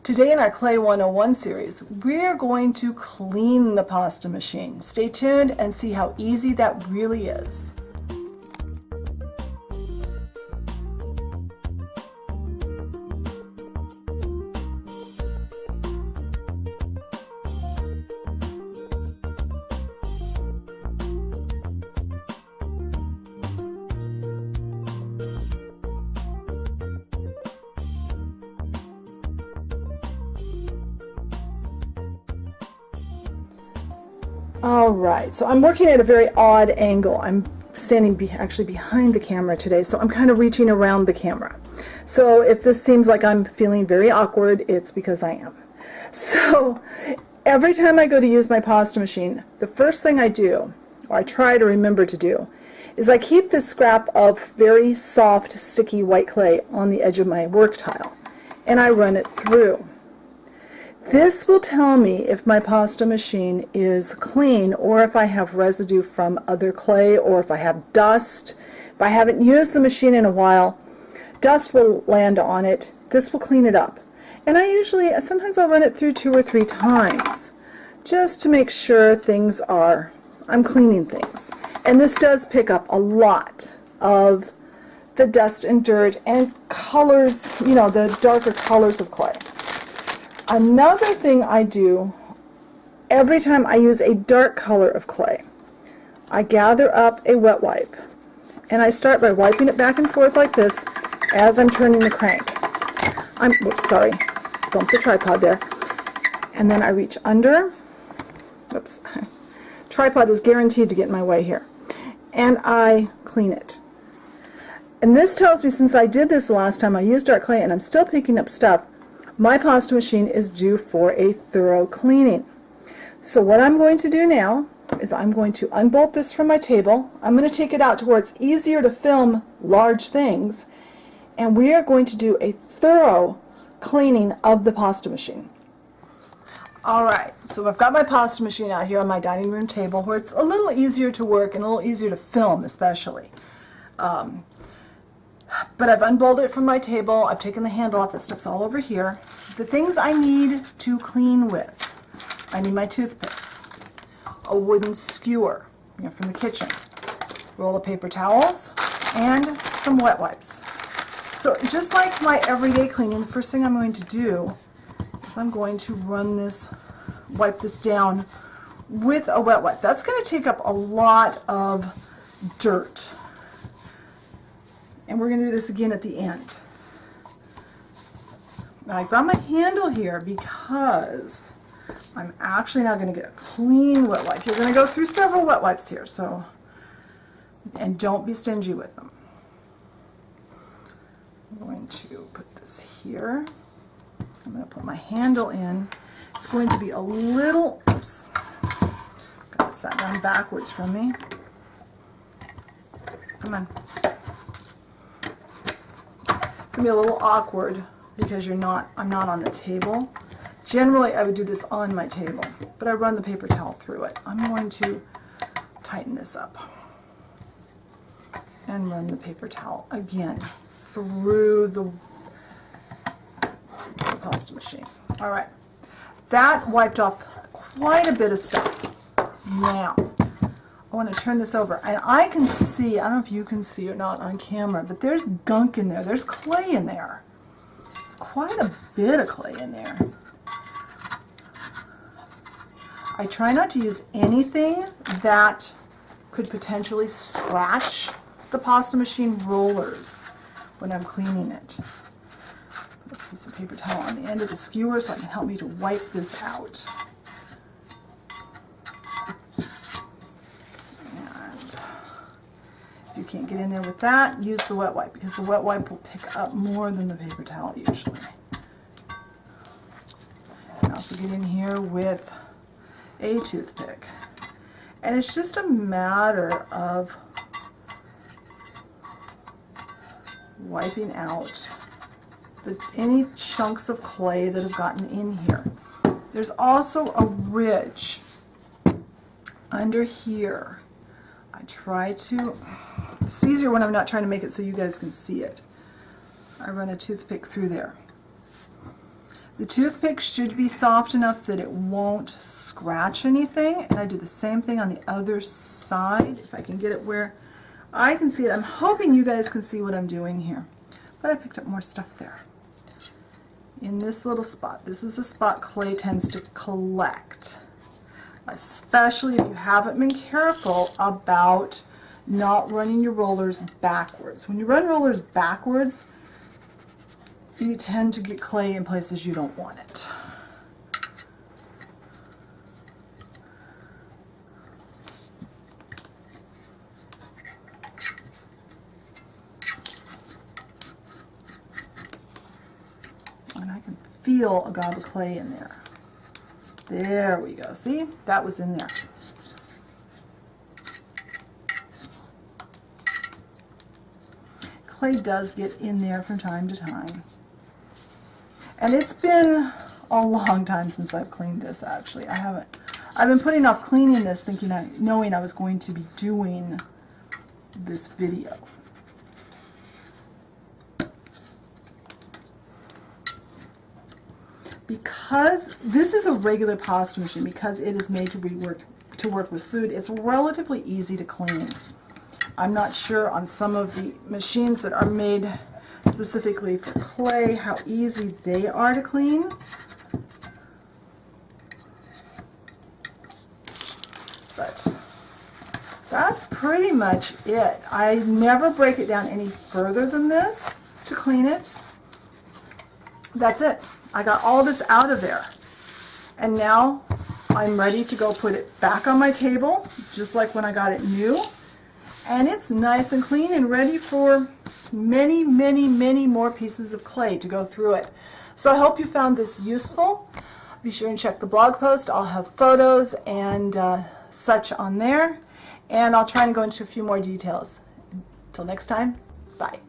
Today in our Clay 101 series, we're going to clean the pasta machine. Stay tuned and see how easy that really is. Alright, so I'm working at a very odd angle. I'm standing actually behind the camera today, so I'm kind of reaching around the camera. So if this seems like I'm feeling very awkward, it's because I am. So every time I go to use my pasta machine, the first thing I do, or I try to remember to do, is I keep this scrap of very soft, sticky white clay on the edge of my work tile, and I run it through. This will tell me if my pasta machine is clean or if I have residue from other clay or if I have dust. If I haven't used the machine in a while, dust will land on it. This will clean it up. And sometimes I'll run it through 2 or 3 times just to make sure I'm cleaning things. And this does pick up a lot of the dust and dirt and colors, the darker colors of clay. Another thing I do every time I use a dark color of clay, I gather up a wet wipe and I start by wiping it back and forth like this as I'm turning the crank. Whoops, sorry, bumped the tripod there. And then I reach under. Whoops, tripod is guaranteed to get in my way here. And I clean it. And this tells me, since I did this the last time I used dark clay and I'm still picking up stuff, my pasta machine is due for a thorough cleaning. So what I'm going to do now is I'm going to unbolt this from my table. I'm going to take it out to where it's easier to film large things, and we are going to do a thorough cleaning of the pasta machine. Alright, so I've got my pasta machine out here on my dining room table where it's a little easier to work and a little easier to film especially. But I've unbolted it from my table, I've taken the handle off, that stuff's all over here. The things I need to clean with: I need my toothpicks, a wooden skewer from the kitchen, roll of paper towels, and some wet wipes. So just like my everyday cleaning, the first thing I'm going to do is I'm going to wipe this down with a wet wipe. That's going to take up a lot of dirt. And we're going to do this again at the end. Now I've got my handle here because I'm actually now going to get a clean wet wipe. You're going to go through several wet wipes here, and don't be stingy with them. I'm going to put this here. I'm going to put my handle in. It's going to be a little, oops, got it sat down backwards from me. Come on. It's going to be a little awkward because I'm not on the table. Generally I would do this on my table, but I run the paper towel through it. I'm going to tighten this up and run the paper towel again through the pasta machine. Alright, that wiped off quite a bit of stuff. Now I want to turn this over, and I can see, I don't know if you can see or not on camera, but there's gunk in there. There's clay in there. There's quite a bit of clay in there. I try not to use anything that could potentially scratch the pasta machine rollers when I'm cleaning it. Put a piece of paper towel on the end of the skewer so it can help me to wipe this out. You can't get in there with that, use the wet wipe, because the wet wipe will pick up more than the paper towel usually. I also get in here with a toothpick. And it's just a matter of wiping out any chunks of clay that have gotten in here. There's also a ridge under here. It's easier when I'm not trying to make it so you guys can see it. I run a toothpick through there. The toothpick should be soft enough that it won't scratch anything. And I do the same thing on the other side, if I can get it where I can see it. I'm hoping you guys can see what I'm doing here. But I picked up more stuff there. In this little spot, this is a spot clay tends to collect. Especially if you haven't been careful about not running your rollers backwards. When you run rollers backwards, you tend to get clay in places you don't want it. And I can feel a gob of clay in there. There we go. See? That was in there. Clay does get in there from time to time. And it's been a long time since I've cleaned this, actually. I've been putting off cleaning this knowing I was going to be doing this video. Because this is a regular pasta machine, because it is made to work with food, it's relatively easy to clean. I'm not sure on some of the machines that are made specifically for clay how easy they are to clean. But that's pretty much it. I never break it down any further than this to clean it. That's it. I got all this out of there. And now I'm ready to go put it back on my table, just like when I got it new. And it's nice and clean and ready for many, many, many more pieces of clay to go through it. So I hope you found this useful. Be sure and check the blog post. I'll have photos and such on there. And I'll try and go into a few more details. Until next time, bye.